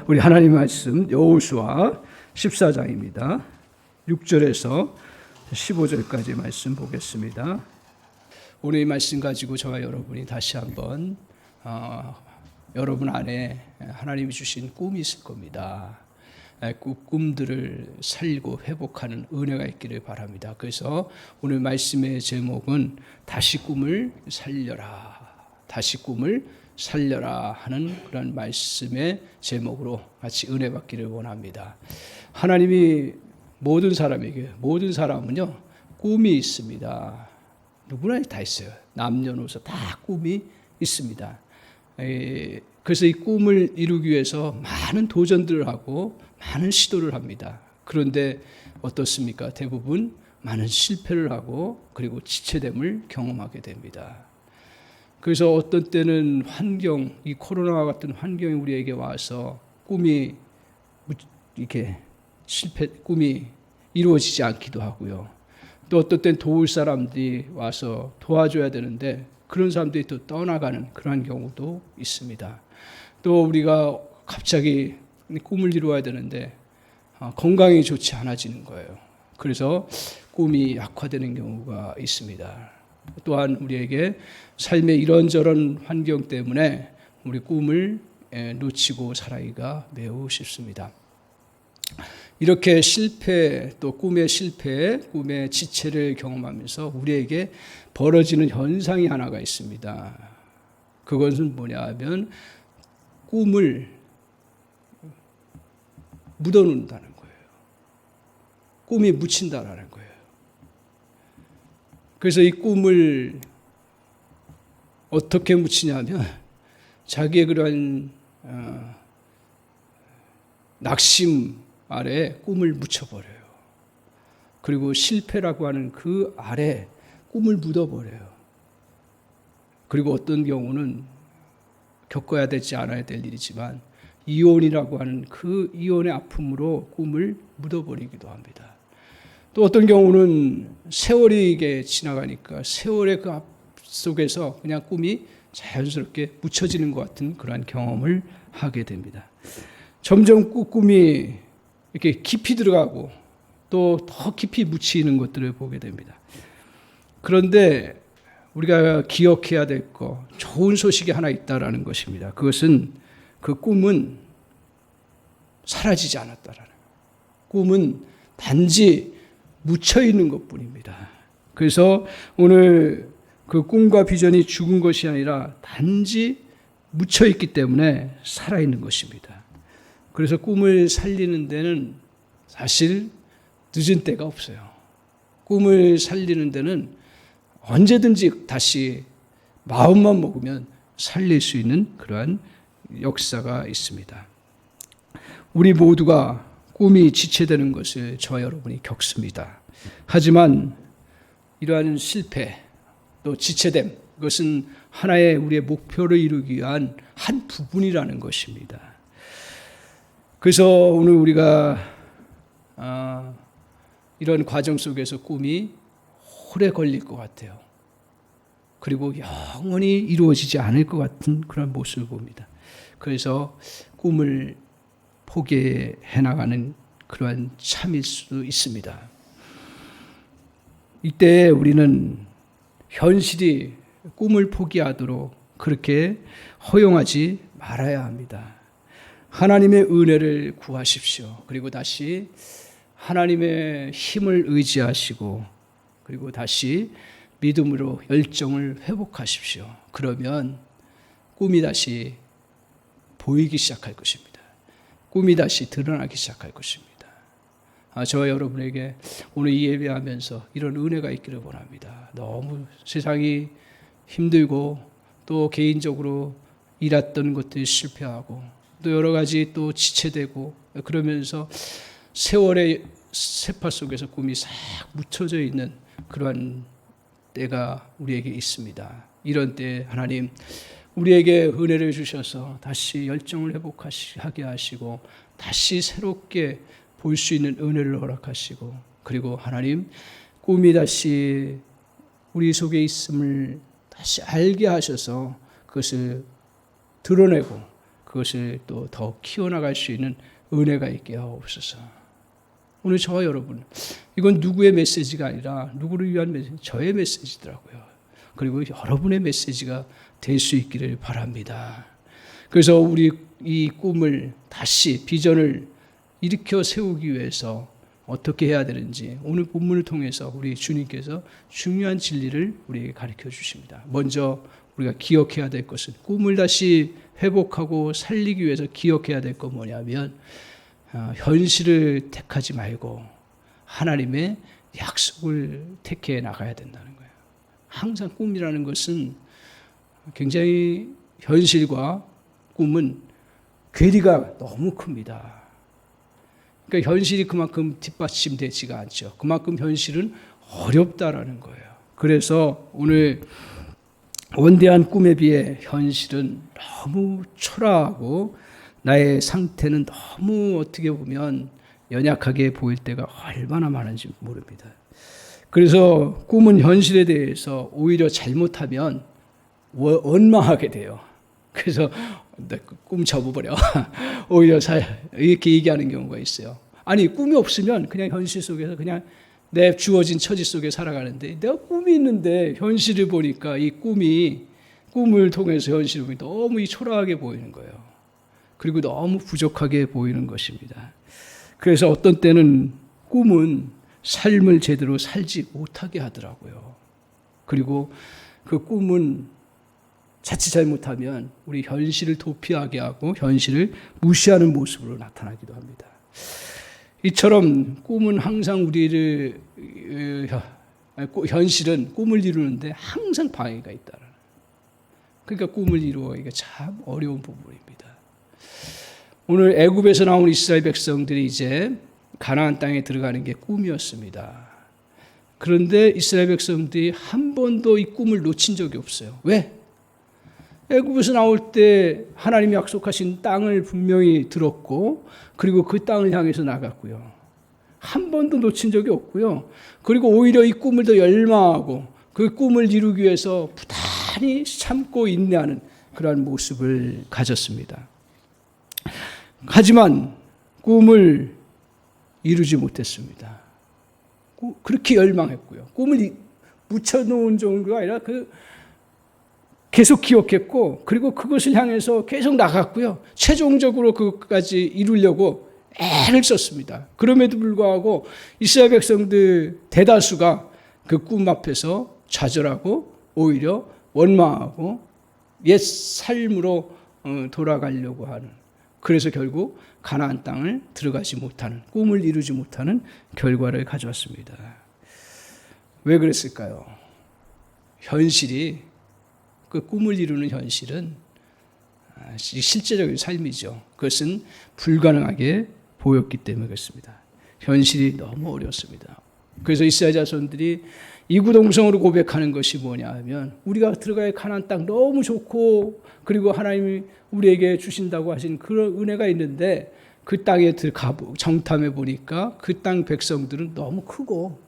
우리 하나님 말씀 여호수아 14장입니다. 6절에서 15절까지 말씀 보겠습니다. 오늘 이 말씀 가지고 저와 여러분이 다시 한번 여러분 안에 하나님이 주신 꿈이 있을 겁니다. 그 꿈들을 살리고 회복하는 은혜가 있기를 바랍니다. 그래서 오늘 말씀의 제목은 다시 꿈을 살려라, 다시 꿈을 살려라 하는 그런 말씀의 제목으로 같이 은혜 받기를 원합니다. 하나님이 모든 사람은요 꿈이 있습니다. 누구나 다 있어요. 남녀노소 다 꿈이 있습니다. 그래서 이 꿈을 이루기 위해서 많은 도전들을 하고 많은 시도를 합니다. 그런데 어떻습니까? 대부분 많은 실패를 하고 그리고 지체됨을 경험하게 됩니다. 그래서 어떤 때는 이 코로나와 같은 환경이 우리에게 와서 꿈이 이루어지지 않기도 하고요. 또 어떤 때는 도울 사람들이 와서 도와줘야 되는데 그런 사람들이 또 떠나가는 그런 경우도 있습니다. 또 우리가 갑자기 꿈을 이루어야 되는데 건강이 좋지 않아지는 거예요. 그래서 꿈이 약화되는 경우가 있습니다. 또한 우리에게 삶의 이런저런 환경 때문에 우리 꿈을 놓치고 살아가기가 매우 쉽습니다. 이렇게 실패, 또 꿈의 실패, 꿈의 지체를 경험하면서 우리에게 벌어지는 현상이 하나가 있습니다. 그것은 뭐냐 하면 꿈을 묻어놓는다는 거예요. 꿈이 묻힌다라는 거예요. 그래서 이 꿈을 어떻게 묻히냐면 자기의 그러한 낙심 아래에 꿈을 묻혀버려요. 그리고 실패라고 하는 그 아래 꿈을 묻어버려요. 그리고 어떤 경우는 겪어야 되지 않아야 될 일이지만 이혼이라고 하는 그 이혼의 아픔으로 꿈을 묻어버리기도 합니다. 또 어떤 경우는 세월이 이게 지나가니까 세월의 그 앞 속에서 그냥 꿈이 자연스럽게 묻혀지는 것 같은 그러한 경험을 하게 됩니다. 점점 꿈이 이렇게 깊이 들어가고 또 더 깊이 묻히는 것들을 보게 됩니다. 그런데 우리가 기억해야 될 좋은 소식이 하나 있다라는 것입니다. 그것은 그 꿈은 사라지지 않았다라는 거예요. 꿈은 단지 묻혀 있는 것뿐입니다. 그래서 오늘 그 꿈과 비전이 죽은 것이 아니라 단지 묻혀 있기 때문에 살아있는 것입니다. 그래서 꿈을 살리는 데는 사실 늦은 때가 없어요. 꿈을 살리는 데는 언제든지 다시 마음만 먹으면 살릴 수 있는 그러한 역사가 있습니다. 우리 모두가 꿈이 지체되는 것을 저와 여러분이 겪습니다. 하지만 이러한 실패 또 지체됨, 그것은 하나의 우리의 목표를 이루기 위한 한 부분이라는 것입니다. 그래서 오늘 우리가 이런 과정 속에서 꿈이 오래 걸릴 것 같아요. 그리고 영원히 이루어지지 않을 것 같은 그런 모습을 봅니다. 그래서 꿈을 포기해 나가는 그러한 참일 수도 있습니다. 이때 우리는 현실이 꿈을 포기하도록 그렇게 허용하지 말아야 합니다. 하나님의 은혜를 구하십시오. 그리고 다시 하나님의 힘을 의지하시고 그리고 다시 믿음으로 열정을 회복하십시오. 그러면 꿈이 다시 보이기 시작할 것입니다. 꿈이 다시 드러나기 시작할 것입니다. 저와 여러분에게 오늘 이 예배하면서 이런 은혜가 있기를 원합니다. 너무 세상이 힘들고 또 개인적으로 일했던 것들이 실패하고 또 여러 가지 또 지체되고 그러면서 세월의 세파 속에서 꿈이 싹 묻혀져 있는 그러한 때가 우리에게 있습니다. 이런 때 하나님 우리에게 은혜를 주셔서 다시 열정을 회복하게 하시고 다시 새롭게 볼 수 있는 은혜를 허락하시고 그리고 하나님 꿈이 다시 우리 속에 있음을 다시 알게 하셔서 그것을 드러내고 그것을 또 더 키워나갈 수 있는 은혜가 있게 하옵소서. 오늘 저와 여러분, 이건 누구의 메시지가 아니라 누구를 위한 메시지, 저의 메시지더라고요. 그리고 여러분의 메시지가 될 수 있기를 바랍니다. 그래서 우리 이 꿈을 다시 비전을 일으켜 세우기 위해서 어떻게 해야 되는지 오늘 본문을 통해서 우리 주님께서 중요한 진리를 우리에게 가르쳐 주십니다. 먼저 우리가 기억해야 될 것은, 꿈을 다시 회복하고 살리기 위해서 기억해야 될 건 뭐냐면, 현실을 택하지 말고 하나님의 약속을 택해 나가야 된다는 거예요. 항상 꿈이라는 것은 굉장히 현실과 꿈은 괴리가 너무 큽니다. 그러니까 현실이 그만큼 뒷받침되지가 않죠. 그만큼 현실은 어렵다라는 거예요. 그래서 오늘 원대한 꿈에 비해 현실은 너무 초라하고 나의 상태는 너무 어떻게 보면 연약하게 보일 때가 얼마나 많은지 모릅니다. 그래서 꿈은 현실에 대해서 오히려 잘못하면 원망하게 돼요. 그래서 꿈 접어버려. 오히려 이렇게 얘기하는 경우가 있어요. 아니, 꿈이 없으면 그냥 현실 속에서 그냥 내 주어진 처지 속에 살아가는데, 내가 꿈이 있는데 현실을 보니까 이 꿈을 통해서 현실을 보니 너무 초라하게 보이는 거예요. 그리고 너무 부족하게 보이는 것입니다. 그래서 어떤 때는 꿈은 삶을 제대로 살지 못하게 하더라고요. 그리고 그 꿈은 자칫 잘못하면 우리 현실을 도피하게 하고 현실을 무시하는 모습으로 나타나기도 합니다. 이처럼 꿈은 항상 현실은 꿈을 이루는데 항상 방해가 있다는. 그러니까 꿈을 이루기가 참 어려운 부분입니다. 오늘 애굽에서 나온 이스라엘 백성들이 이제 가나안 땅에 들어가는 게 꿈이었습니다. 그런데 이스라엘 백성들이 한 번도 이 꿈을 놓친 적이 없어요. 왜? 애굽에서 나올 때 하나님이 약속하신 땅을 분명히 들었고, 그리고 그 땅을 향해서 나갔고요. 한 번도 놓친 적이 없고요. 그리고 오히려 이 꿈을 더 열망하고 그 꿈을 이루기 위해서 부단히 참고 인내하는 그러한 모습을 가졌습니다. 하지만 꿈을 이루지 못했습니다. 그렇게 열망했고요. 꿈을 묻혀놓은 정도가 아니라 계속 기억했고, 그리고 그것을 향해서 계속 나갔고요. 최종적으로 그것까지 이루려고 애를 썼습니다. 그럼에도 불구하고 이스라엘 백성들 대다수가 그 꿈 앞에서 좌절하고 오히려 원망하고 옛 삶으로 돌아가려고 하는, 그래서 결국 가나안 땅을 들어가지 못하는, 꿈을 이루지 못하는 결과를 가져왔습니다. 왜 그랬을까요? 현실이, 그 꿈을 이루는 현실은 실제적인 삶이죠. 그것은 불가능하게 보였기 때문에 그렇습니다. 현실이 너무 어려웠습니다. 그래서 이스라엘 자손들이 이구동성으로 고백하는 것이 뭐냐 하면, 우리가 들어갈 가나안 땅 너무 좋고, 그리고 하나님이 우리에게 주신다고 하신 그런 은혜가 있는데, 그 땅에 정탐해 보니까 그 땅 백성들은 너무 크고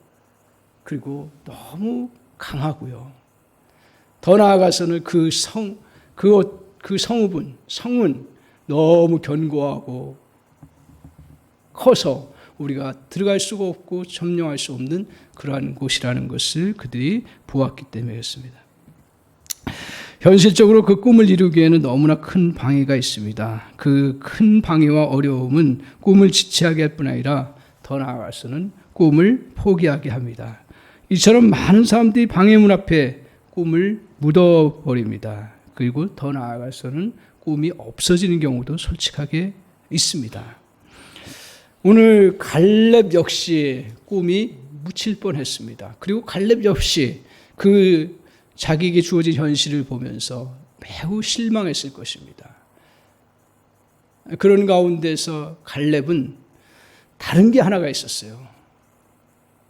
그리고 너무 강하고요. 더 나아가서는 성은 너무 견고하고 커서 우리가 들어갈 수가 없고 점령할 수 없는 그러한 곳이라는 것을 그들이 보았기 때문이었습니다. 현실적으로 그 꿈을 이루기에는 너무나 큰 방해가 있습니다. 그 큰 방해와 어려움은 꿈을 지체하게 할 뿐 아니라 더 나아가서는 꿈을 포기하게 합니다. 이처럼 많은 사람들이 방해문 앞에 꿈을 묻어버립니다. 그리고 더 나아가서는 꿈이 없어지는 경우도 솔직하게 있습니다. 오늘 갈렙 역시 꿈이 묻힐 뻔했습니다. 그리고 갈렙 역시 그 자기에게 주어진 현실을 보면서 매우 실망했을 것입니다. 그런 가운데서 갈렙은 다른 게 하나가 있었어요.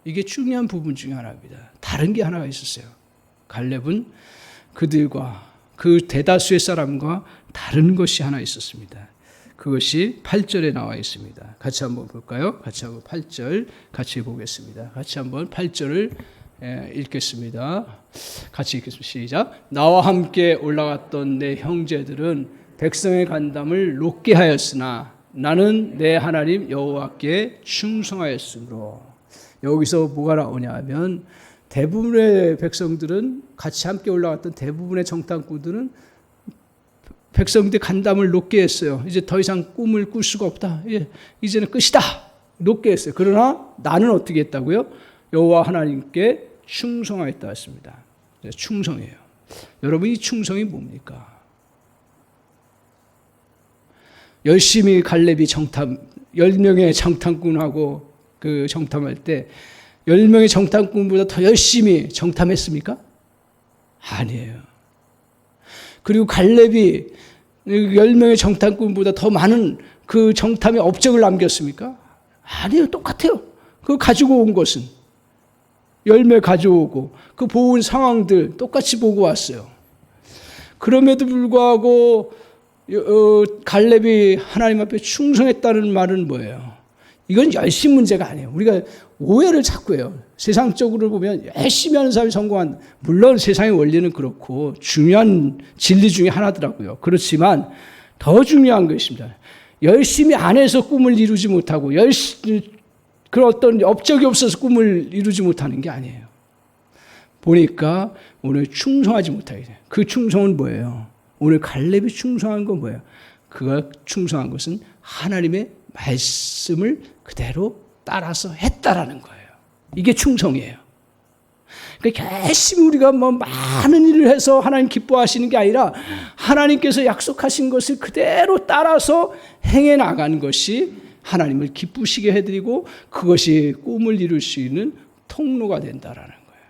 이게 중요한 부분 중에 하나입니다. 다른 게 하나가 있었어요. 갈렙은 그들과 그 대다수의 사람과 다른 것이 하나 있었습니다. 그것이 8절에 나와 있습니다. 같이 한번 볼까요? 같이 한번 8절 같이 보겠습니다. 같이 한번 8절을 읽겠습니다. 같이 읽겠습니다. 시작. 나와 함께 올라갔던 내 형제들은 백성의 간담을 높게 하였으나 나는 내 하나님 여호와께 충성하였으므로. 여기서 뭐가 나오냐 하면 대부분의 백성들은, 같이 함께 올라갔던 대부분의 정탐꾼들은 백성들 간담을 높게 했어요. 이제 더 이상 꿈을 꿀 수가 없다. 이제는 끝이다. 높게 했어요. 그러나 나는 어떻게 했다고요? 여호와 하나님께 충성하였다 했습니다. 충성이에요. 여러분, 이 충성이 뭡니까? 열심히 갈렙이 10명의 정탐꾼하고 그 정탐할 때 10명의 정탐꾼보다 더 열심히 정탐했습니까? 아니에요. 그리고 갈렙이 10명의 정탐꾼보다 더 많은 그 정탐의 업적을 남겼습니까? 아니에요. 똑같아요. 그 가지고 온 것은 열매 가져오고 그 보온 상황들 똑같이 보고 왔어요. 그럼에도 불구하고 갈렙이 하나님 앞에 충성했다는 말은 뭐예요? 이건 열심 문제가 아니에요. 우리가 오해를 자꾸 해요. 세상적으로 보면 열심히 하는 사람이 성공한, 물론 세상의 원리는 그렇고 중요한 진리 중에 하나더라고요. 그렇지만 더 중요한 것입니다. 열심히 안 해서 꿈을 이루지 못하고 그런 어떤 업적이 없어서 꿈을 이루지 못하는 게 아니에요. 보니까 오늘 충성하지 못하게 돼요. 그 충성은 뭐예요? 오늘 갈렙이 충성한 건 뭐예요? 그가 충성한 것은 하나님의 말씀을 그대로 따라서 했다라는 거예요. 이게 충성이에요. 그러니까 열심히 우리가 많은 일을 해서 하나님 기뻐하시는 게 아니라 하나님께서 약속하신 것을 그대로 따라서 행해 나가는 것이 하나님을 기쁘시게 해드리고 그것이 꿈을 이룰 수 있는 통로가 된다라는 거예요.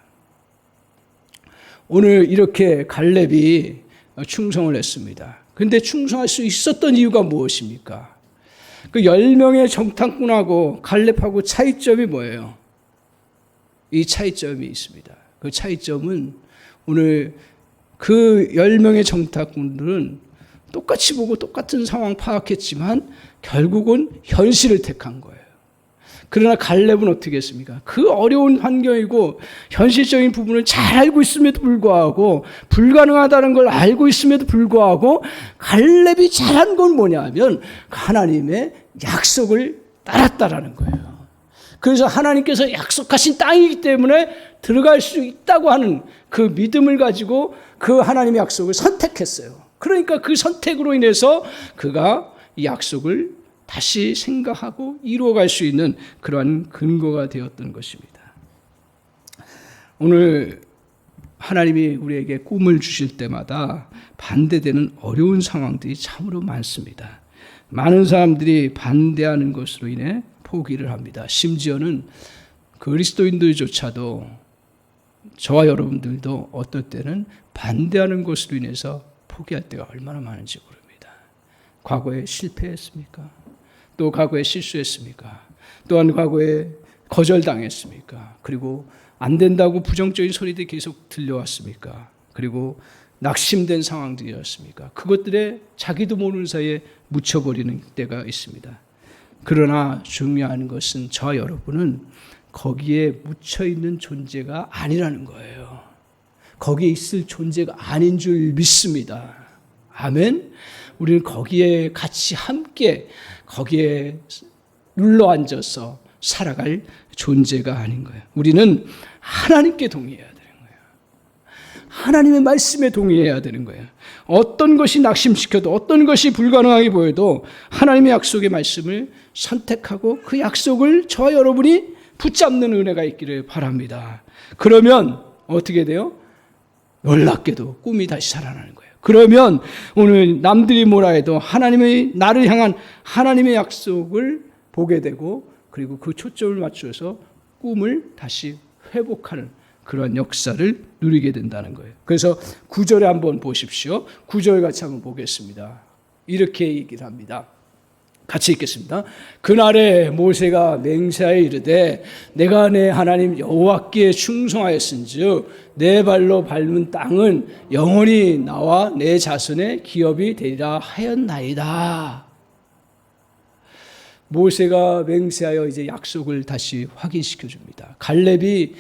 오늘 이렇게 갈렙이 충성을 했습니다. 그런데 충성할 수 있었던 이유가 무엇입니까? 그 10명의 정탐꾼하고 갈렙하고 차이점이 뭐예요? 이 차이점이 있습니다. 그 차이점은 오늘 그 10명의 정탐꾼들은 똑같이 보고 똑같은 상황 파악했지만 결국은 현실을 택한 거예요. 그러나 갈렙은 어떻게 했습니까? 그 어려운 환경이고 현실적인 부분을 잘 알고 있음에도 불구하고 불가능하다는 걸 알고 있음에도 불구하고 갈렙이 잘한 건 뭐냐면 하나님의 약속을 따랐다라는 거예요. 그래서 하나님께서 약속하신 땅이기 때문에 들어갈 수 있다고 하는 그 믿음을 가지고 그 하나님의 약속을 선택했어요. 그러니까 그 선택으로 인해서 그가 이 약속을 다시 생각하고 이루어갈 수 있는 그러한 근거가 되었던 것입니다. 오늘 하나님이 우리에게 꿈을 주실 때마다 반대되는 어려운 상황들이 참으로 많습니다. 많은 사람들이 반대하는 것으로 인해 포기를 합니다. 심지어는 그리스도인들조차도, 저와 여러분들도 어떨 때는 반대하는 것으로 인해서 포기할 때가 얼마나 많은지 모릅니다. 과거에 실패했습니까? 또 과거에 실수했습니까? 또한 과거에 거절당했습니까? 그리고 안 된다고 부정적인 소리들이 계속 들려왔습니까? 그리고 낙심된 상황들이었습니까? 그것들에 자기도 모르는 사이에 묻혀버리는 때가 있습니다. 그러나 중요한 것은 저와 여러분은 거기에 묻혀있는 존재가 아니라는 거예요. 거기에 있을 존재가 아닌 줄 믿습니다. 아멘. 우리는 거기에 같이 함께 거기에 눌러앉아서 살아갈 존재가 아닌 거예요. 우리는 하나님께 동의해야 되는 거예요. 하나님의 말씀에 동의해야 되는 거예요. 어떤 것이 낙심시켜도 어떤 것이 불가능하게 보여도 하나님의 약속의 말씀을 선택하고 그 약속을 저와 여러분이 붙잡는 은혜가 있기를 바랍니다. 그러면 어떻게 돼요? 놀랍게도 꿈이 다시 살아나는 거예요. 그러면 오늘 남들이 뭐라 해도 하나님의 나를 향한 하나님의 약속을 보게 되고 그리고 그 초점을 맞춰서 꿈을 다시 회복하는 그런 역사를 누리게 된다는 거예요. 그래서 9절에 한번 보십시오. 9절 같이 한번 보겠습니다. 이렇게 얘기를 합니다. 같이 읽겠습니다. 그날에 모세가 맹세하여 이르되 내가 내 하나님 여호와께 충성하였은즉 내 발로 밟은 땅은 영원히 나와 내 자손의 기업이 되리라 하였나이다. 모세가 맹세하여 이제 약속을 다시 확인시켜 줍니다. 갈렙이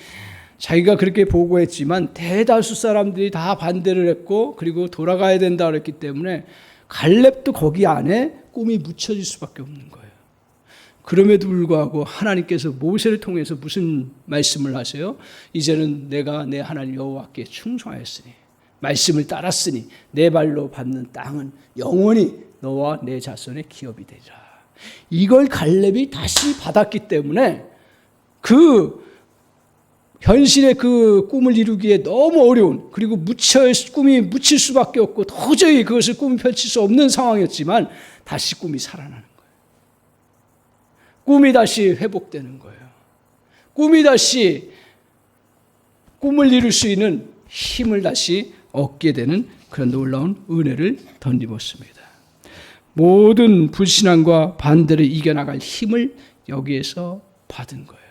자기가 그렇게 보고했지만 대다수 사람들이 다 반대를 했고 그리고 돌아가야 된다 그랬기 때문에 갈렙도 거기 안에 꿈이 묻혀질 수밖에 없는 거예요. 그럼에도 불구하고 하나님께서 모세를 통해서 무슨 말씀을 하세요? 이제는 내가 내 하나님 여호와께 충성하였으니 말씀을 따랐으니 내 발로 밟는 땅은 영원히 너와 내 자손의 기업이 되리라. 이걸 갈렙이 다시 받았기 때문에 그 현실의 그 꿈을 이루기에 너무 어려운, 그리고 꿈이 묻힐 수밖에 없고 도저히 그것을 꿈을 펼칠 수 없는 상황이었지만 다시 꿈이 살아나는 거예요. 꿈이 다시 회복되는 거예요. 꿈이 다시 꿈을 이룰 수 있는 힘을 다시 얻게 되는 그런 놀라운 은혜를 덧입었습니다. 모든 불신앙과 반대를 이겨나갈 힘을 여기에서 받은 거예요.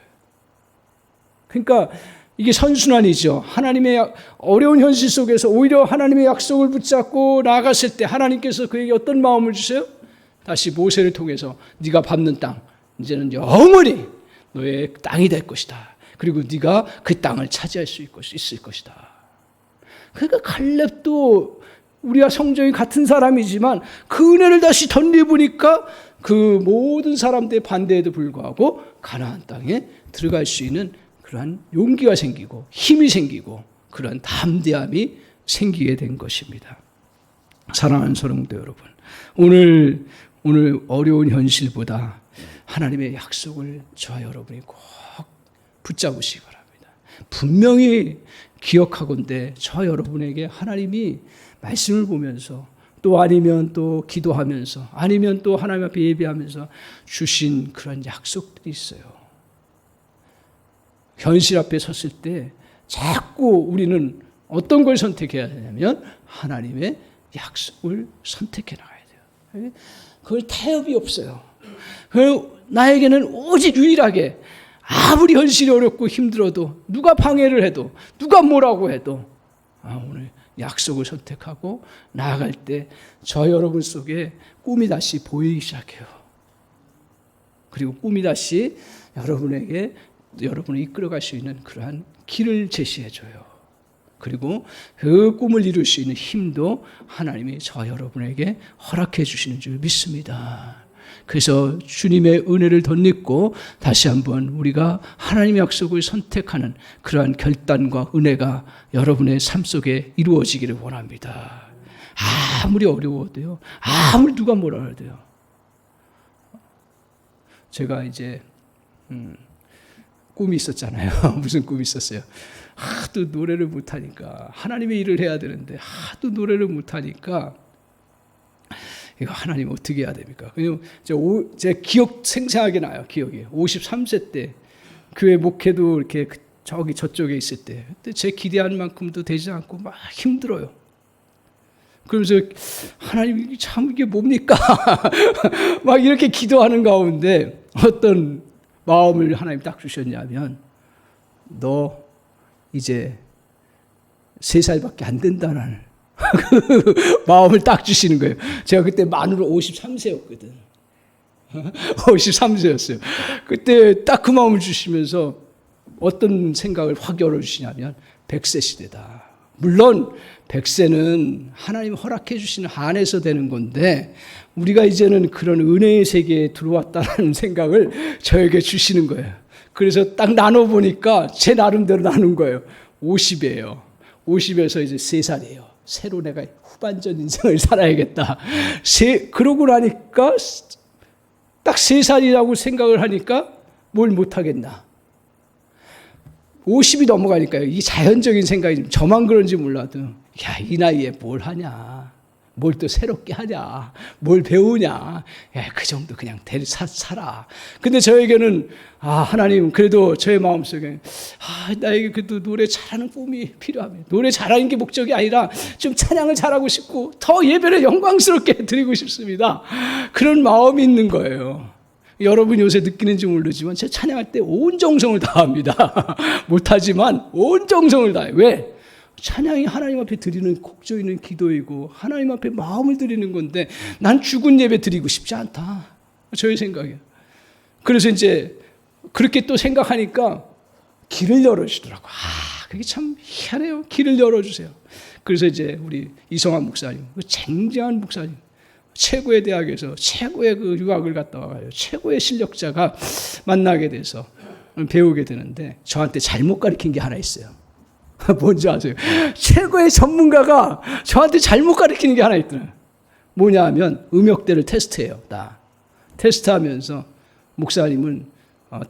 그러니까 이게 선순환이죠. 하나님의 어려운 현실 속에서 오히려 하나님의 약속을 붙잡고 나아갔을 때 하나님께서 그에게 어떤 마음을 주세요? 다시 모세를 통해서 네가 밟는 땅, 이제는 영원히 너의 땅이 될 것이다. 그리고 네가 그 땅을 차지할 수 있을 것이다. 그러니까 갈렙도 우리와 성정이 같은 사람이지만 그 은혜를 다시 덧입으니까 그 모든 사람들의 반대에도 불구하고 가나안 땅에 들어갈 수 있는 그러한 용기가 생기고 힘이 생기고 그러한 담대함이 생기게 된 것입니다. 사랑하는 성도 여러분, 오늘 어려운 현실보다 하나님의 약속을 저와 여러분이 꼭 붙잡으시기 바랍니다. 분명히 기억하건대 저와 여러분에게 하나님이 말씀을 보면서 또 아니면 또 기도하면서 아니면 또 하나님 앞에 예배하면서 주신 그런 약속들이 있어요. 현실 앞에 섰을 때 자꾸 우리는 어떤 걸 선택해야 되냐면 하나님의 약속을 선택해 나가야 돼요. 그걸 타협이 없어요. 나에게는 오직 유일하게 아무리 현실이 어렵고 힘들어도 누가 방해를 해도 누가 뭐라고 해도 오늘 약속을 선택하고 나아갈 때 저 여러분 속에 꿈이 다시 보이기 시작해요. 그리고 꿈이 다시 여러분을 이끌어갈 수 있는 그러한 길을 제시해줘요. 그리고 그 꿈을 이룰 수 있는 힘도 하나님이 저 여러분에게 허락해 주시는 줄 믿습니다. 그래서 주님의 은혜를 덧입고 다시 한번 우리가 하나님의 약속을 선택하는 그러한 결단과 은혜가 여러분의 삶 속에 이루어지기를 원합니다. 아무리 어려워도요, 아무리 누가 뭐라 해도요. 제가 이제 꿈이 있었잖아요. 무슨 꿈이 있었어요? 하도 노래를 못하니까, 하나님의 일을 해야 되는데 하도 노래를 못하니까 이거 하나님 어떻게 해야 됩니까? 그냥 제 기억 생생하게 나요. 기억이 53세 때 교회 목회도 이렇게 저쪽에 있을 때, 그때 제 기대한 만큼도 되지 않고 막 힘들어요. 그러면서 하나님 참 이게 뭡니까? 막 이렇게 기도하는 가운데 어떤 마음을 하나님 딱 주셨냐면, 너 이제 3살밖에 안 된다는 그 마음을 딱 주시는 거예요. 제가 그때 만으로 53세였거든. 53세였어요. 그때 딱 그 마음을 주시면서 어떤 생각을 확 열어주시냐면 100세 시대다. 물론 100세는 하나님 허락해 주시는 한에서 되는 건데 우리가 이제는 그런 은혜의 세계에 들어왔다는 생각을 저에게 주시는 거예요. 그래서 딱 나눠보니까 제 나름대로 나눈 거예요. 50이에요. 50에서 이제 3살이에요. 새로 내가 후반전 인생을 살아야겠다. 그러고 나니까 딱 3살이라고 생각을 하니까 뭘 못하겠나. 50이 넘어가니까요. 이 자연적인 생각이 저만 그런지 몰라도 야, 이 나이에 뭘 하냐. 뭘 또 새롭게 하냐. 뭘 배우냐. 야, 그 정도 그냥 살아. 근데 저에게는 하나님 그래도 저의 마음속에 나에게 그래도 노래 잘하는 꿈이 필요합니다. 노래 잘하는 게 목적이 아니라 좀 찬양을 잘하고 싶고 더 예배를 영광스럽게 드리고 싶습니다. 그런 마음이 있는 거예요. 여러분 요새 느끼는지 모르지만 제가 찬양할 때 온 정성을 다합니다. 못하지만 온 정성을 다해요. 왜? 찬양이 하나님 앞에 드리는 곡조이는 기도이고 하나님 앞에 마음을 드리는 건데 난 죽은 예배 드리고 싶지 않다. 저의 생각이에요. 그래서 이제 그렇게 또 생각하니까 길을 열어주더라고. 그게 참 희한해요. 길을 열어주세요. 그래서 이제 우리 이성환 목사님, 쟁쟁한 목사님, 최고의 대학에서 최고의 그 유학을 갔다 와가지고 최고의 실력자가 만나게 돼서 배우게 되는데 저한테 잘못 가르친 게 하나 있어요. 뭔지 아세요? 최고의 전문가가 저한테 잘못 가르치는 게 하나 있더라고요. 뭐냐 하면 음역대를 테스트해요. 다 테스트하면서 목사님은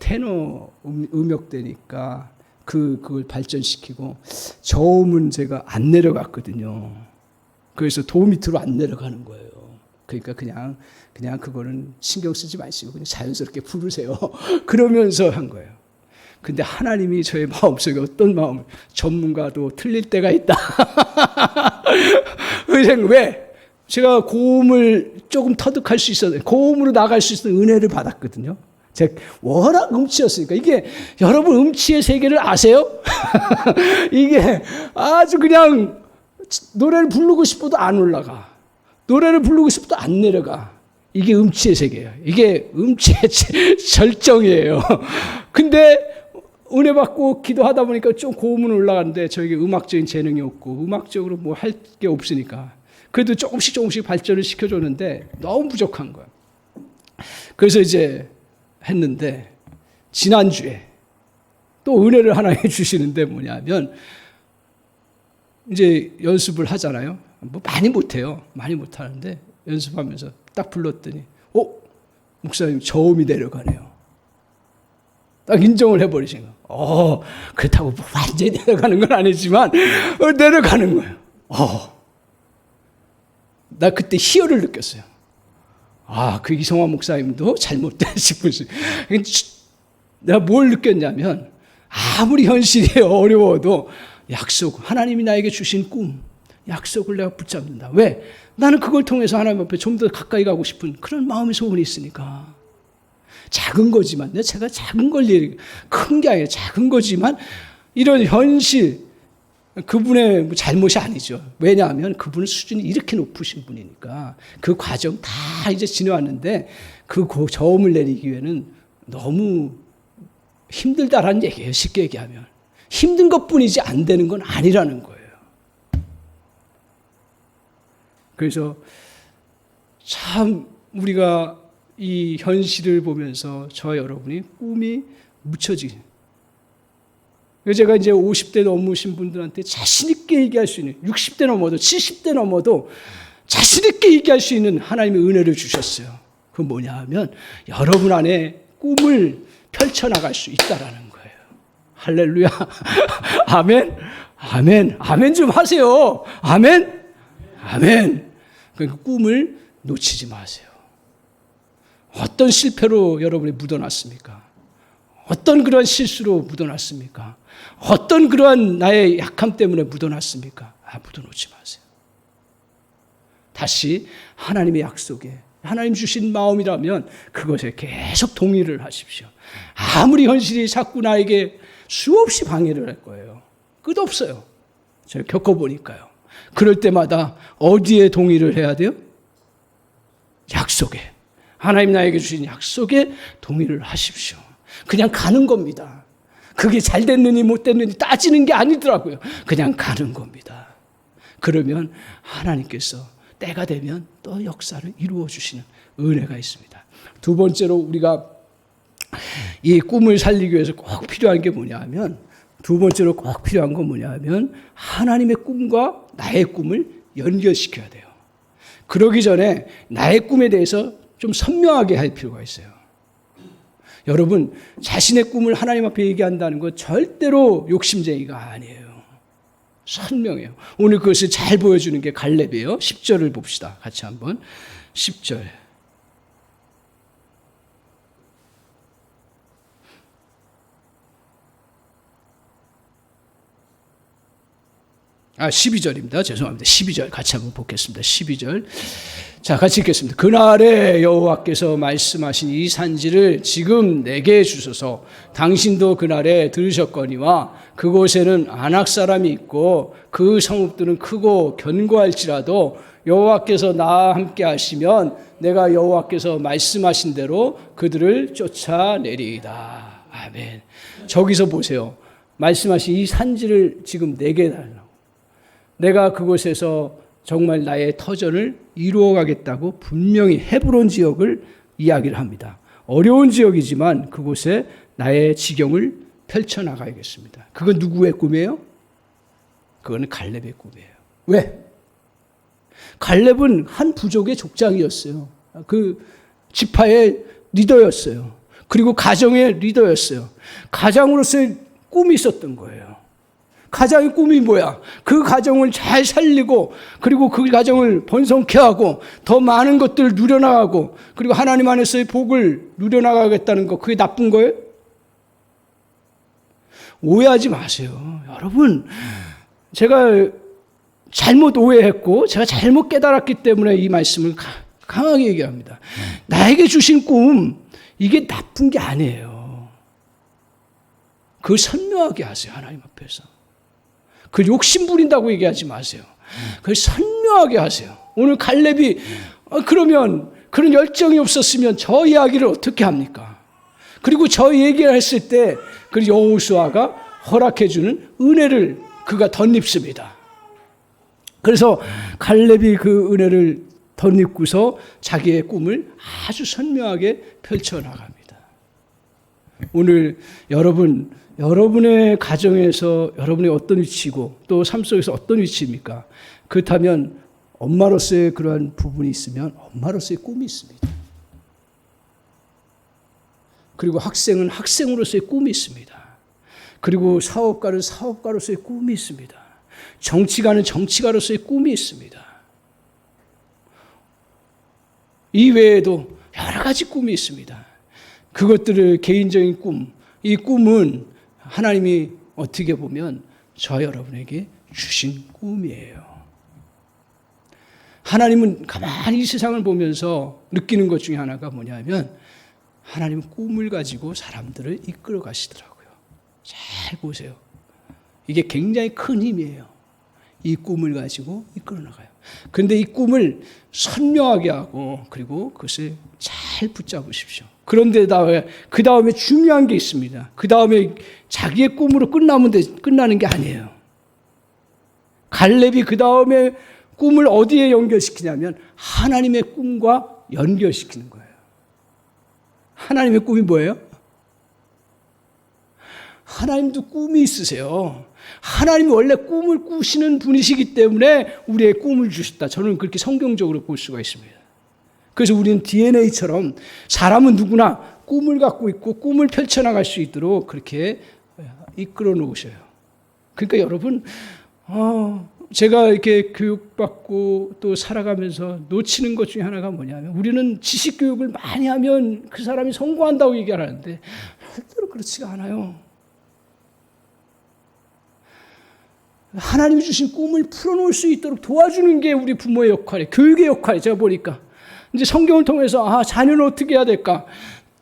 테너 음역대니까 그걸 발전시키고 저음은 제가 안 내려갔거든요. 그래서 도 밑으로 안 내려가는 거예요. 그러니까 그냥 그거는 신경 쓰지 마시고 그냥 자연스럽게 부르세요. 그러면서 한 거예요. 근데 하나님이 저의 마음속에 어떤 마음을, 전문가도 틀릴 때가 있다. 왜? 제가 고음을 조금 터득할 수 있었는데, 고음으로 나갈 수 있었던 은혜를 받았거든요. 제가 워낙 음치였으니까. 이게 여러분 음치의 세계를 아세요? 이게 아주 그냥 노래를 부르고 싶어도 안 올라가. 노래를 부르고 싶어도 안 내려가. 이게 음치의 세계예요. 이게 음치의 절정이에요. 근데 은혜 받고 기도하다 보니까 좀 고음은 올라가는데 저에게 음악적인 재능이 없고 음악적으로 뭐 할 게 없으니까 그래도 조금씩 발전을 시켜줬는데 너무 부족한 거예요. 그래서 이제 했는데 지난주에 또 은혜를 하나 해주시는데 뭐냐면 이제 연습을 하잖아요. 뭐 많이 못해요. 많이 못하는데 연습하면서 딱 불렀더니 목사님 저음이 내려가네요. 딱 인정을 해버리신 거예요. 그렇다고 뭐 완전히 내려가는 건 아니지만 내려가는 거예요. 나 그때 희열을 느꼈어요. 그 이성환 목사님도 잘못된 싶으시. 내가 뭘 느꼈냐면 아무리 현실이 어려워도 하나님이 나에게 주신 꿈, 약속을 내가 붙잡는다. 왜? 나는 그걸 통해서 하나님 앞에 좀 더 가까이 가고 싶은 그런 마음의 소원이 있으니까. 작은 거지만, 제가 작은 걸 큰 게 아니라 작은 거지만 이런 현실, 그분의 잘못이 아니죠. 왜냐하면 그분은 수준이 이렇게 높으신 분이니까 그 과정 다 이제 지나왔는데 그 저음을 내리기 위해는 너무 힘들다라는 얘기예요. 쉽게 얘기하면. 힘든 것뿐이지 안 되는 건 아니라는 거예요. 그래서 참 우리가 이 현실을 보면서 저와 여러분이 꿈이 묻혀지게. 제가 이제 50대 넘으신 분들한테 자신있게 얘기할 수 있는, 60대 넘어도 70대 넘어도 자신있게 얘기할 수 있는 하나님의 은혜를 주셨어요. 그건 뭐냐 하면 여러분 안에 꿈을 펼쳐나갈 수 있다라는 거예요. 할렐루야. 아멘. 아멘. 아멘 좀 하세요. 아멘. 아멘. 그러니까 꿈을 놓치지 마세요. 어떤 실패로 여러분이 묻어났습니까? 어떤 그러한 실수로 묻어났습니까? 어떤 그러한 나의 약함 때문에 묻어났습니까? 묻어놓지 마세요. 다시 하나님의 약속에, 하나님 주신 마음이라면 그것에 계속 동의를 하십시오. 아무리 현실이 자꾸 나에게 수없이 방해를 할 거예요. 끝없어요. 제가 겪어보니까요. 그럴 때마다 어디에 동의를 해야 돼요? 약속에. 하나님 나에게 주신 약속에 동의를 하십시오. 그냥 가는 겁니다. 그게 잘 됐느니 못 됐느니 따지는 게 아니더라고요. 그냥 가는 겁니다. 그러면 하나님께서 때가 되면 또 역사를 이루어 주시는 은혜가 있습니다. 두 번째로 우리가 이 꿈을 살리기 위해서 꼭 필요한 게 뭐냐 하면, 두 번째로 꼭 필요한 건 뭐냐 하면 하나님의 꿈과 나의 꿈을 연결시켜야 돼요. 그러기 전에 나의 꿈에 대해서 좀 선명하게 할 필요가 있어요. 여러분, 자신의 꿈을 하나님 앞에 얘기한다는 건 절대로 욕심쟁이가 아니에요. 선명해요. 오늘 그것을 잘 보여주는 게 갈렙이에요. 10절을 봅시다. 같이 한번. 10절. 12절입니다. 죄송합니다. 12절 같이 한번 보겠습니다. 12절. 자, 같이 읽겠습니다. 그날에 여호와께서 말씀하신 이 산지를 지금 내게 주소서. 당신도 그날에 들으셨거니와 그곳에는 아낙 사람이 있고 그 성읍들은 크고 견고할지라도 여호와께서 나와 함께 하시면 내가 여호와께서 말씀하신 대로 그들을 쫓아내리이다. 아멘. 저기서 보세요. 말씀하신 이 산지를 지금 내게 달라고. 내가 그곳에서 정말 나의 터전을 이루어가겠다고 분명히 헤브론 지역을 이야기를 합니다. 어려운 지역이지만 그곳에 나의 지경을 펼쳐나가야겠습니다. 그건 누구의 꿈이에요? 그건 갈렙의 꿈이에요. 왜? 갈렙은 한 부족의 족장이었어요. 그 지파의 리더였어요. 그리고 가정의 리더였어요. 가장으로서의 꿈이 있었던 거예요. 가장의 꿈이 뭐야? 그 가정을 잘 살리고, 그리고 그 가정을 번성케 하고, 더 많은 것들을 누려나가고, 그리고 하나님 안에서의 복을 누려나가겠다는 거, 그게 나쁜 거예요? 오해하지 마세요. 여러분, 제가 잘못 오해했고, 제가 잘못 깨달았기 때문에 이 말씀을 강하게 얘기합니다. 나에게 주신 꿈, 이게 나쁜 게 아니에요. 그걸 선명하게 하세요, 하나님 앞에서. 그 욕심 부린다고 얘기하지 마세요. 그걸 선명하게 하세요. 오늘 갈렙이 그러면 그런 열정이 없었으면 저 이야기를 어떻게 합니까? 그리고 저 얘기를 했을 때 그 여호수아가 허락해 주는 은혜를 그가 덧입습니다. 그래서 갈렙이 그 은혜를 덧입고서 자기의 꿈을 아주 선명하게 펼쳐나갑니다. 오늘 여러분의 가정에서 여러분의 어떤 위치고 또 삶 속에서 어떤 위치입니까? 그렇다면 엄마로서의 그러한 부분이 있으면 엄마로서의 꿈이 있습니다. 그리고 학생은 학생으로서의 꿈이 있습니다. 그리고 사업가는 사업가로서의 꿈이 있습니다. 정치가는 정치가로서의 꿈이 있습니다. 이 외에도 여러 가지 꿈이 있습니다. 그것들을 개인적인 꿈, 이 꿈은 하나님이 어떻게 보면 저 여러분에게 주신 꿈이에요. 하나님은 가만히 이 세상을 보면서 느끼는 것 중에 하나가 뭐냐면 하나님은 꿈을 가지고 사람들을 이끌어 가시더라고요. 잘 보세요. 이게 굉장히 큰 힘이에요. 이 꿈을 가지고 이끌어 나가요. 그런데 이 꿈을 선명하게 하고 그리고 그것을 잘 붙잡으십시오. 그런데 그 다음에 중요한 게 있습니다. 그 다음에 자기의 꿈으로 끝나는 게 아니에요. 갈렙이 그 다음에 꿈을 어디에 연결시키냐면 하나님의 꿈과 연결시키는 거예요. 하나님의 꿈이 뭐예요? 하나님도 꿈이 있으세요. 하나님이 원래 꿈을 꾸시는 분이시기 때문에 우리의 꿈을 주셨다. 저는 그렇게 성경적으로 볼 수가 있습니다. 그래서 우리는 DNA처럼 사람은 누구나 꿈을 갖고 있고 꿈을 펼쳐나갈 수 있도록 그렇게 이끌어 놓으셔요. 그러니까 여러분, 제가 이렇게 교육받고 또 살아가면서 놓치는 것 중에 하나가 뭐냐면 우리는 지식 교육을 많이 하면 그 사람이 성공한다고 얘기하는데 절대로 그렇지가 않아요. 하나님이 주신 꿈을 풀어놓을 수 있도록 도와주는 게 우리 부모의 역할이에요. 교육의 역할이에요. 제가 보니까. 이제 성경을 통해서 자녀는 어떻게 해야 될까?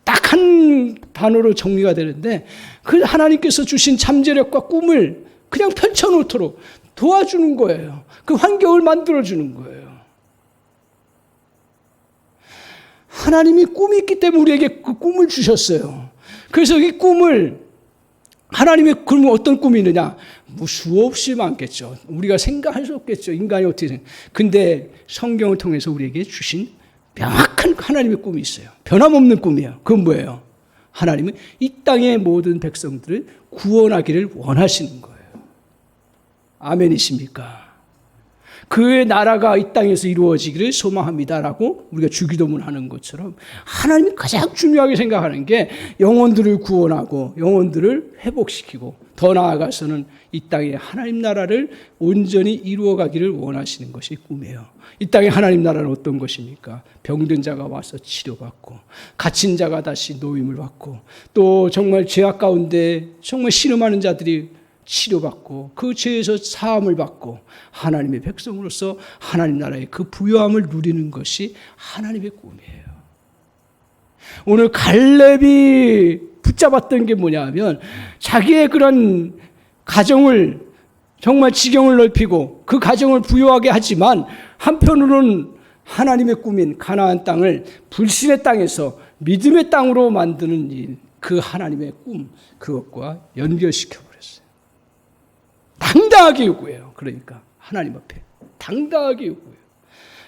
딱 한 단어로 정리가 되는데 그 하나님께서 주신 잠재력과 꿈을 그냥 펼쳐놓도록 도와주는 거예요. 그 환경을 만들어주는 거예요. 하나님이 꿈이 있기 때문에 우리에게 그 꿈을 주셨어요. 그래서 이 꿈을 하나님의 그러면 어떤 꿈이 있느냐? 뭐 수없이 많겠죠. 우리가 생각할 수 없겠죠. 인간이 어떻게 근데 성경을 통해서 우리에게 주신 명확한 하나님의 꿈이 있어요. 변함없는 꿈이에요. 그건 뭐예요? 하나님은 이 땅의 모든 백성들을 구원하기를 원하시는 거예요. 아멘이십니까? 그의 나라가 이 땅에서 이루어지기를 소망합니다라고 우리가 주기도문 하는 것처럼 하나님이 가장 중요하게 생각하는 게 영혼들을 구원하고 영혼들을 회복시키고 더 나아가서는 이 땅에 하나님 나라를 온전히 이루어가기를 원하시는 것이 꿈이에요. 이 땅에 하나님 나라는 어떤 것입니까? 병든 자가 와서 치료받고 갇힌 자가 다시 노임을 받고 또 정말 죄악 가운데 정말 신음하는 자들이 치료받고 그 죄에서 사함을 받고 하나님의 백성으로서 하나님 나라의 그 부요함을 누리는 것이 하나님의 꿈이에요. 오늘 갈렙이 붙잡았던 게 뭐냐면 자기의 그런 가정을 정말 지경을 넓히고 그 가정을 부요하게 하지만 한편으로는 하나님의 꿈인 가나안 땅을 불신의 땅에서 믿음의 땅으로 만드는 일, 그 하나님의 꿈, 그것과 연결시켜 당당하게 요구해요. 그러니까 하나님 앞에 당당하게 요구해요.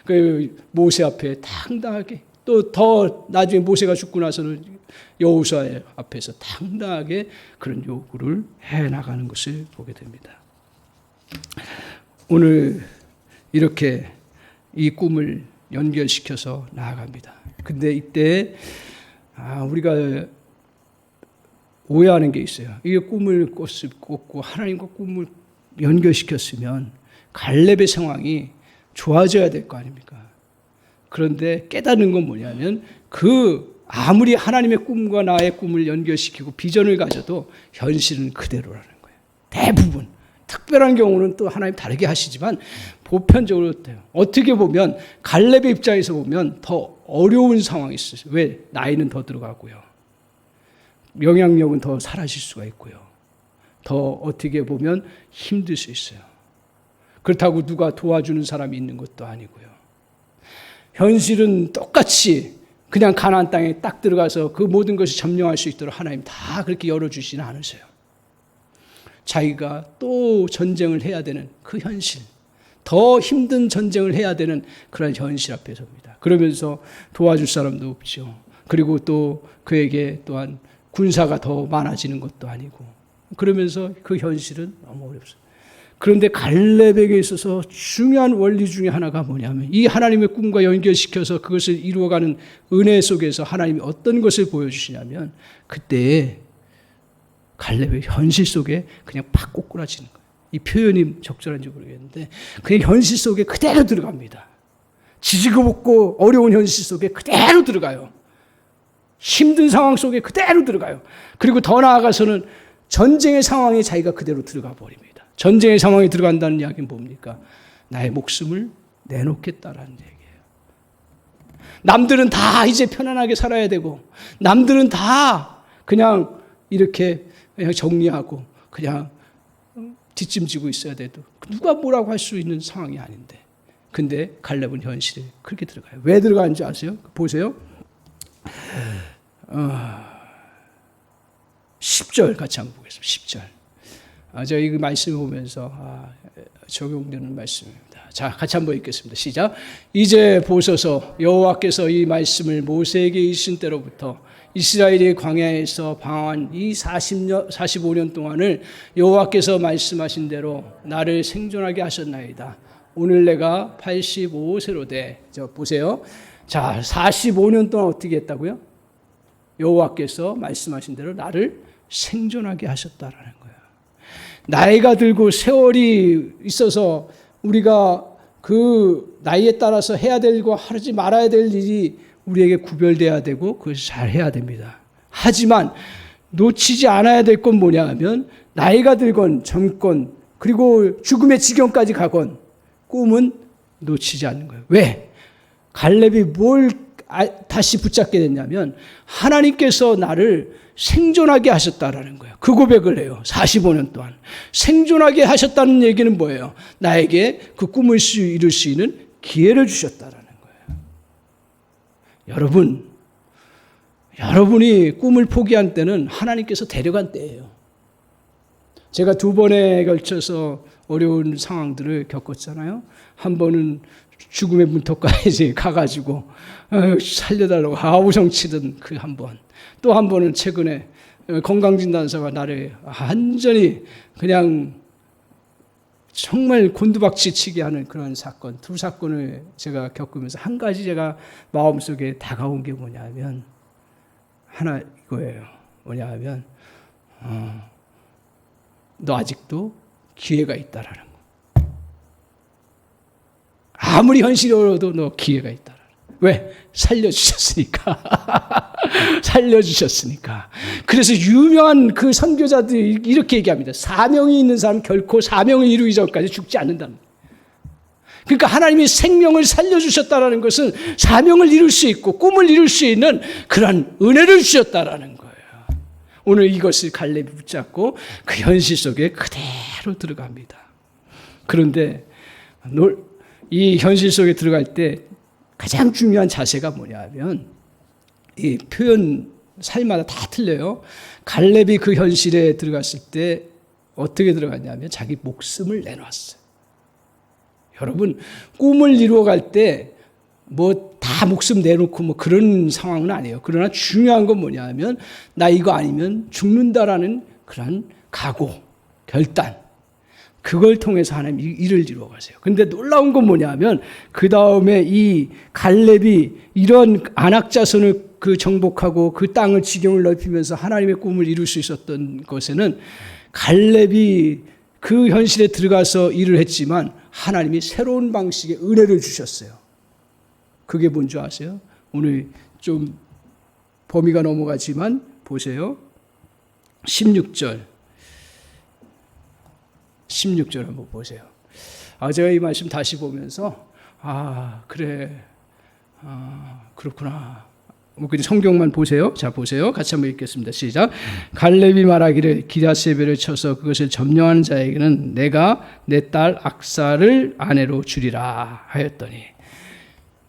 그 모세 앞에 당당하게, 또 더 나중에 모세가 죽고 나서는 여호수아 앞에서 당당하게 그런 요구를 해나가는 것을 보게 됩니다. 오늘 이렇게 이 꿈을 연결시켜서 나아갑니다. 근데 이때 우리가 오해하는 게 있어요. 이게 꿈을 꿨고 하나님과 꿈을 연결시켰으면 갈렙의 상황이 좋아져야 될 거 아닙니까? 그런데 깨닫는 건 뭐냐면 아무리 하나님의 꿈과 나의 꿈을 연결시키고 비전을 가져도 현실은 그대로라는 거예요. 대부분. 특별한 경우는 또 하나님 다르게 하시지만 보편적으로 어때요? 어떻게 보면 갈렙의 입장에서 보면 더 어려운 상황이 있어요. 왜? 나이는 더 들어가고요. 영향력은 더 사라질 수가 있고요. 더 어떻게 보면 힘들 수 있어요. 그렇다고 누가 도와주는 사람이 있는 것도 아니고요. 현실은 똑같이 그냥 가나안 땅에 딱 들어가서 그 모든 것이 점령할 수 있도록 하나님 다 그렇게 열어주지는 않으세요. 자기가 또 전쟁을 해야 되는 그 현실, 더 힘든 전쟁을 해야 되는 그런 현실 앞에 섭니다. 그러면서 도와줄 사람도 없죠. 그리고 또 그에게 또한 군사가 더 많아지는 것도 아니고, 그러면서 그 현실은 너무 어렵습니다. 그런데 갈렙에게 있어서 중요한 원리 중에 하나가 뭐냐면, 이 하나님의 꿈과 연결시켜서 그것을 이루어가는 은혜 속에서 하나님이 어떤 것을 보여주시냐면, 그때 갈렙의 현실 속에 그냥 팍 꼬꾸라지는 거예요. 이 표현이 적절한지 모르겠는데 그냥 현실 속에 그대로 들어갑니다. 지지고 볶고 어려운 현실 속에 그대로 들어가요. 힘든 상황 속에 그대로 들어가요. 그리고 더 나아가서는 전쟁의 상황에 자기가 그대로 들어가 버립니다. 전쟁의 상황에 들어간다는 이야기는 뭡니까? 나의 목숨을 내놓겠다라는 얘기예요. 남들은 다 이제 편안하게 살아야 되고, 남들은 다 그냥 이렇게 그냥 정리하고 그냥 뒷짐지고 있어야 돼도 누가 뭐라고 할 수 있는 상황이 아닌데, 근데 갈렙은 현실에 그렇게 들어가요. 왜 들어가는지 아세요? 보세요. 10절 같이 한번 보겠습니다. 10절. 제가 이 말씀을 보면서 적용되는 말씀입니다. 자, 같이 한번 읽겠습니다. 시작. 이제 보소서, 여호와께서 이 말씀을 모세에게 이르신 때로부터 이스라엘이 광야에서 방황한 이 45년 동안을 여호와께서 말씀하신 대로 나를 생존하게 하셨나이다. 오늘 내가 85세로 돼. 보세요. 자, 45년 동안 어떻게 했다고요? 여호와께서 말씀하신 대로 나를 생존하게 하셨다라는 거예요. 나이가 들고 세월이 있어서 우리가 그 나이에 따라서 해야 되고 하지 말아야 될 일이 우리에게 구별돼야 되고 그것을 잘 해야 됩니다. 하지만 놓치지 않아야 될 건 뭐냐 하면, 나이가 들건 젊건 그리고 죽음의 지경까지 가건 꿈은 놓치지 않는 거예요. 왜? 갈렙이 뭘 다시 붙잡게 됐냐면, 하나님께서 나를 생존하게 하셨다라는 거예요. 그 고백을 해요. 45년 동안 생존하게 하셨다는 얘기는 뭐예요? 나에게 그 꿈을 이룰 수 있는 기회를 주셨다라는 거예요. 여러분이 꿈을 포기한 때는 하나님께서 데려간 때예요. 제가 2번에 걸쳐서 어려운 상황들을 겪었잖아요. 한 번은 죽음의 문턱까지 가가지고 살려달라고 아우성치던 그 한 번. 또 한 번은 최근에 건강진단사가 나를 완전히 그냥 정말 곤두박질 치게 하는 그런 사건, 2 사건을 제가 겪으면서 한 가지 제가 마음속에 다가온 게 뭐냐면, 하나 이거예요. 뭐냐 하면 너 아직도 기회가 있다라는 거. 아무리 현실이 어려워도 너 기회가 있다라는 거. 왜? 살려주셨으니까. 살려주셨으니까. 그래서 유명한 그 선교자들이 이렇게 얘기합니다. 사명이 있는 사람 결코 사명을 이루기 전까지 죽지 않는다는 거예요. 그러니까 하나님이 생명을 살려주셨다는 것은 사명을 이룰 수 있고 꿈을 이룰 수 있는 그런 은혜를 주셨다는 거예요. 오늘 이것을 갈렙이 붙잡고 그 현실 속에 그대로 들어갑니다. 그런데 이 현실 속에 들어갈 때 가장 중요한 자세가 뭐냐면, 이 표현 삶마다 다 틀려요. 갈렙이 그 현실에 들어갔을 때 어떻게 들어갔냐면 자기 목숨을 내놨어요. 여러분, 꿈을 이루어갈 때 뭐 다 목숨 내놓고 뭐 그런 상황은 아니에요. 그러나 중요한 건 뭐냐 하면 나 이거 아니면 죽는다라는 그런 각오, 결단, 그걸 통해서 하나님 일을 이루어 가세요. 근데 놀라운 건 뭐냐 하면 그 다음에 이 갈렙이 이런 안악자손을 그 정복하고 그 땅을 지경을 넓히면서 하나님의 꿈을 이룰 수 있었던 것에는 갈렙이 그 현실에 들어가서 일을 했지만 하나님이 새로운 방식의 은혜를 주셨어요. 그게 뭔지 아세요? 오늘 좀 범위가 넘어가지만 보세요. 16절 한번 보세요. 제가 이 말씀 다시 보면서 그래, 그렇구나. 그냥 성경만 보세요. 자, 보세요. 같이 한번 읽겠습니다. 시작. 갈렙이 말하기를 기드앗세벨을 쳐서 그것을 점령하는 자에게는 내가 내 딸 악사를 아내로 주리라 하였더니,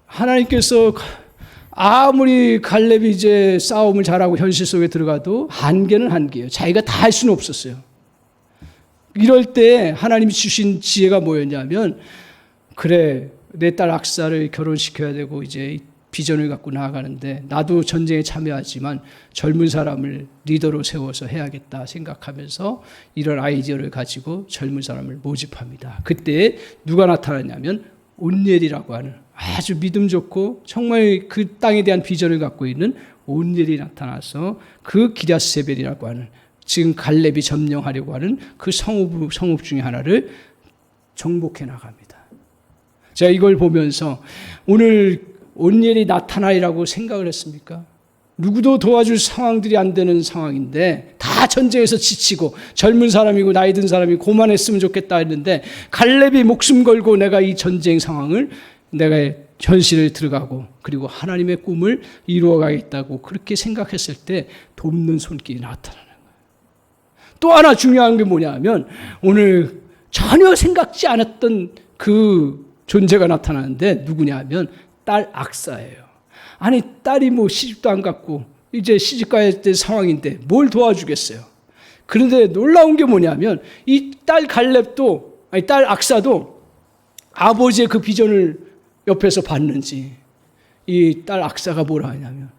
하나님께서 아무리 갈렙이 이제 싸움을 잘하고 현실 속에 들어가도 한계는 한계예요. 자기가 다 할 수는 없었어요. 이럴 때 하나님이 주신 지혜가 뭐였냐면, 그래, 내 딸 악사를 결혼시켜야 되고 이제 비전을 갖고 나아가는데 나도 전쟁에 참여하지만 젊은 사람을 리더로 세워서 해야겠다 생각하면서 이런 아이디어를 가지고 젊은 사람을 모집합니다. 그때 누가 나타나냐면 온니엘이라고 하는 아주 믿음 좋고 정말 그 땅에 대한 비전을 갖고 있는 온니엘이 나타나서 그 기드앗세벨이라고 하는, 지금 갈렙이 점령하려고 하는 그 성읍 중에 하나를 정복해 나갑니다. 제가 이걸 보면서 오늘 온니엘이 나타나리라고 생각을 했습니까? 누구도 도와줄 상황들이 안 되는 상황인데 다 전쟁에서 지치고 젊은 사람이고 나이 든 사람이 고만했으면 좋겠다 했는데 갈렙이 목숨 걸고 내가 이 전쟁 상황을 내가 현실을 들어가고 그리고 하나님의 꿈을 이루어가겠다고 그렇게 생각했을 때 돕는 손길이 나타나는 거예요. 또 하나 중요한 게 뭐냐면 오늘 전혀 생각지 않았던 그 존재가 나타나는데 누구냐 하면 딸 악사예요. 아니, 딸이 뭐 시집도 안 갔고 이제 시집 가야 될 상황인데 뭘 도와주겠어요. 그런데 놀라운 게 뭐냐면 이 딸 갈렙도, 아니 딸 악사도 아버지의 그 비전을 옆에서 봤는지 이 딸 악사가 뭐라 하냐면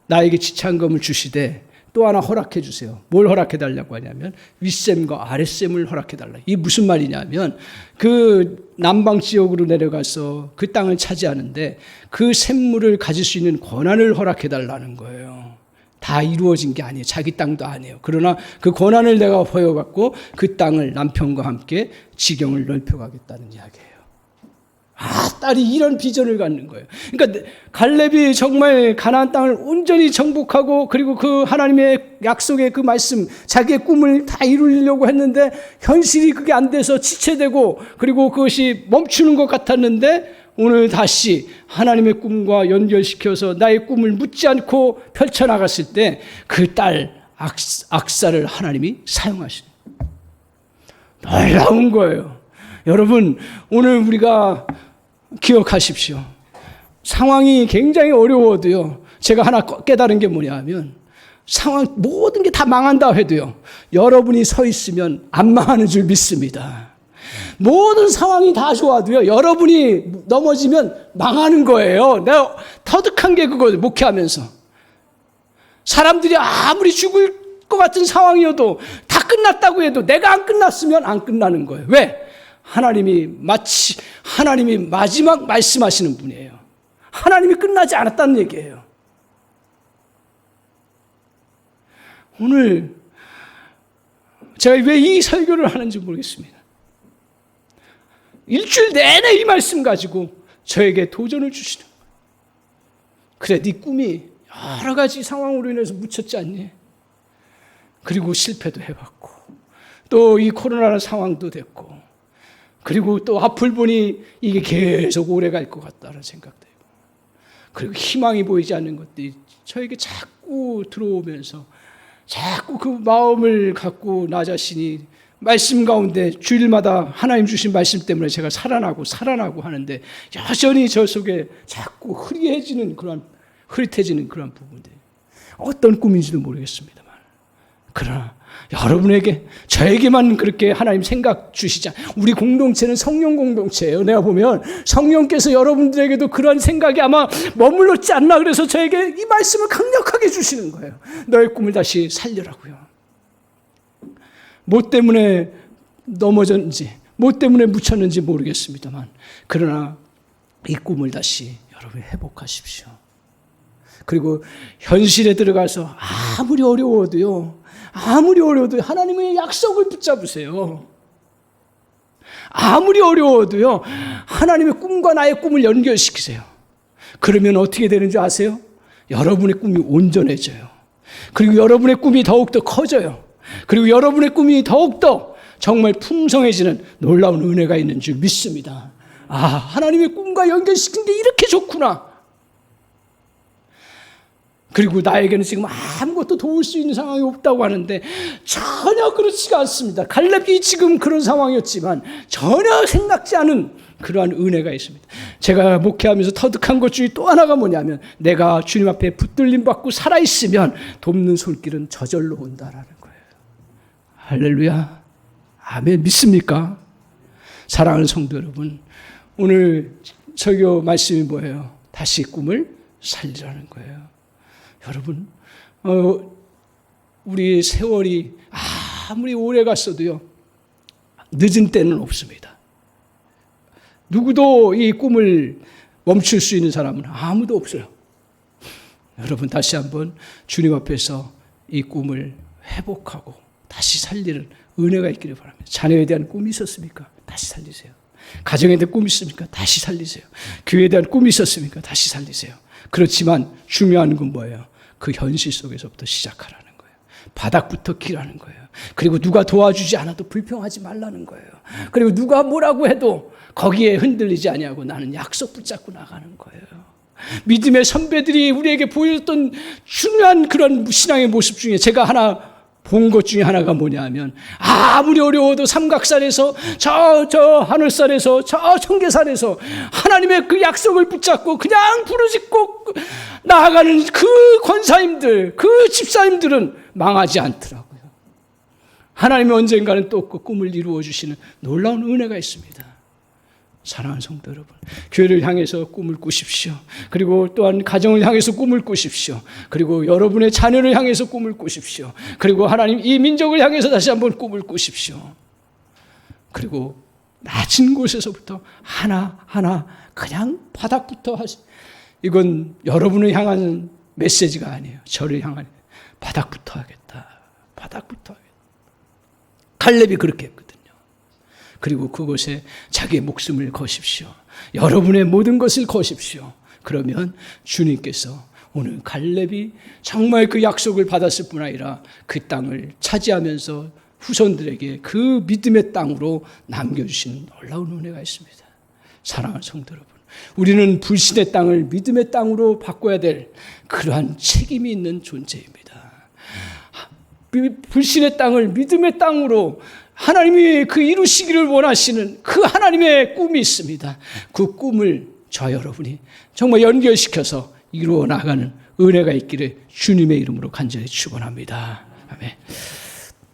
나에게 지창금을 주시되 또 하나 허락해 주세요. 뭘 허락해 달라고 하냐면 윗셈과 아랫셈을 허락해 달라. 이게 무슨 말이냐면 그 남방 지역으로 내려가서 그 땅을 차지하는데 그 샘물을 가질 수 있는 권한을 허락해 달라는 거예요. 다 이루어진 게 아니에요. 자기 땅도 아니에요. 그러나 그 권한을 내가 보여갖고 그 땅을 남편과 함께 지경을 넓혀가겠다는 이야기예요. 딸이 이런 비전을 갖는 거예요. 그러니까 갈렙이 정말 가나안 땅을 온전히 정복하고 그리고 그 하나님의 약속의 그 말씀, 자기의 꿈을 다 이루려고 했는데 현실이 그게 안 돼서 지체되고 그리고 그것이 멈추는 것 같았는데 오늘 다시 하나님의 꿈과 연결시켜서 나의 꿈을 묻지 않고 펼쳐나갔을 때 그 딸 악사를 하나님이 사용하시는 거예요. 놀라운 거예요. 여러분, 오늘 우리가 기억하십시오. 상황이 굉장히 어려워도요, 제가 하나 깨달은 게 뭐냐 하면 모든 게 다 망한다 해도요, 여러분이 서 있으면 안 망하는 줄 믿습니다. 모든 상황이 다 좋아도요, 여러분이 넘어지면 망하는 거예요. 내가 터득한 게 그거예요. 목회하면서 사람들이 아무리 죽을 것 같은 상황이어도 다 끝났다고 해도 내가 안 끝났으면 안 끝나는 거예요. 왜? 하나님이 마지막 말씀하시는 분이에요. 하나님이 끝나지 않았다는 얘기예요. 오늘 제가 왜 이 설교를 하는지 모르겠습니다. 일주일 내내 이 말씀 가지고 저에게 도전을 주시는 거예요. 그래, 네 꿈이 여러 가지 상황으로 인해서 묻혔지 않니? 그리고 실패도 해봤고 또 이 코로나라는 상황도 됐고 그리고 또 앞을 보니 이게 계속 오래 갈 것 같다는 생각도 해요. 그리고 희망이 보이지 않는 것들이 저에게 자꾸 들어오면서 자꾸 그 마음을 갖고 나 자신이 말씀 가운데 주일마다 하나님 주신 말씀 때문에 제가 살아나고 하는데 여전히 저 속에 자꾸 흐릿해지는 그런 부분들. 어떤 꿈인지도 모르겠습니다만 그러나 여러분에게, 저에게만 그렇게 하나님 생각 주시지 않아요. 우리 공동체는 성령 공동체예요. 내가 보면 성령께서 여러분들에게도 그런 생각이 아마 머물렀지 않나, 그래서 저에게 이 말씀을 강력하게 주시는 거예요. 너의 꿈을 다시 살리라고요. 뭐 때문에 넘어졌는지, 뭐 때문에 묻혔는지 모르겠습니다만, 그러나 이 꿈을 다시 여러분 회복하십시오. 그리고 현실에 들어가서 아무리 어려워도요, 하나님의 약속을 붙잡으세요. 아무리 어려워도요, 하나님의 꿈과 나의 꿈을 연결시키세요. 그러면 어떻게 되는 줄 아세요? 여러분의 꿈이 온전해져요. 그리고 여러분의 꿈이 더욱더 커져요. 그리고 여러분의 꿈이 더욱더 정말 풍성해지는 놀라운 은혜가 있는 줄 믿습니다. 아, 하나님의 꿈과 연결시킨 게 이렇게 좋구나. 그리고 나에게는 지금 아무것도 도울 수 있는 상황이 없다고 하는데 전혀 그렇지가 않습니다. 갈렙이 지금 그런 상황이었지만 전혀 생각지 않은 그러한 은혜가 있습니다. 제가 목회하면서 터득한 것 중에 또 하나가 뭐냐면, 내가 주님 앞에 붙들림 받고 살아있으면 돕는 손길은 저절로 온다라는 거예요. 할렐루야. 아멘. 믿습니까? 사랑하는 성도 여러분, 오늘 설교 말씀이 뭐예요? 다시 꿈을 살리라는 거예요. 여러분, 우리 세월이 아무리 오래 갔어도요, 늦은 때는 없습니다. 누구도 이 꿈을 멈출 수 있는 사람은 아무도 없어요. 여러분, 다시 한번 주님 앞에서 이 꿈을 회복하고 다시 살리는 은혜가 있기를 바랍니다. 자녀에 대한 꿈이 있었습니까? 다시 살리세요. 가정에 대한 꿈이 있습니까? 다시 살리세요. 교회에 대한 꿈이 있었습니까? 다시 살리세요. 그렇지만 중요한 건 뭐예요? 그 현실 속에서부터 시작하라는 거예요. 바닥부터 기라는 거예요. 그리고 누가 도와주지 않아도 불평하지 말라는 거예요. 그리고 누가 뭐라고 해도 거기에 흔들리지 아니하고 나는 약속 붙잡고 나가는 거예요. 믿음의 선배들이 우리에게 보여줬던 중요한 그런 신앙의 모습 중에 제가 하나 본 것 중에 하나가 뭐냐 하면, 아무리 어려워도 삼각산에서 저 하늘산에서 저 청계산에서 하나님의 그 약속을 붙잡고 그냥 부르짖고 나아가는 그 권사님들, 그 집사님들은 망하지 않더라고요. 하나님이 언젠가는 또 그 꿈을 이루어 주시는 놀라운 은혜가 있습니다. 사랑하는 성도 여러분, 교회를 향해서 꿈을 꾸십시오. 그리고 또한 가정을 향해서 꿈을 꾸십시오. 그리고 여러분의 자녀를 향해서 꿈을 꾸십시오. 그리고 하나님 이 민족을 향해서 다시 한번 꿈을 꾸십시오. 그리고 낮은 곳에서부터 하나하나 그냥 바닥부터 이건 여러분을 향한 메시지가 아니에요. 저를 향한 바닥부터 하겠다. 바닥부터 하겠다. 갈렙이 그렇게 했거든요. 그리고 그곳에 자기의 목숨을 거십시오. 여러분의 모든 것을 거십시오. 그러면 주님께서 오늘 갈렙이 정말 그 약속을 받았을 뿐 아니라 그 땅을 차지하면서 후손들에게 그 믿음의 땅으로 남겨주시는 놀라운 은혜가 있습니다. 사랑하는 성도 여러분, 우리는 불신의 땅을 믿음의 땅으로 바꿔야 될 그러한 책임이 있는 존재입니다. 불신의 땅을 믿음의 땅으로 하나님이 그 이루시기를 원하시는 그 하나님의 꿈이 있습니다. 그 꿈을 저 여러분이 정말 연결시켜서 이루어 나가는 은혜가 있기를 주님의 이름으로 간절히 축원합니다. 아멘.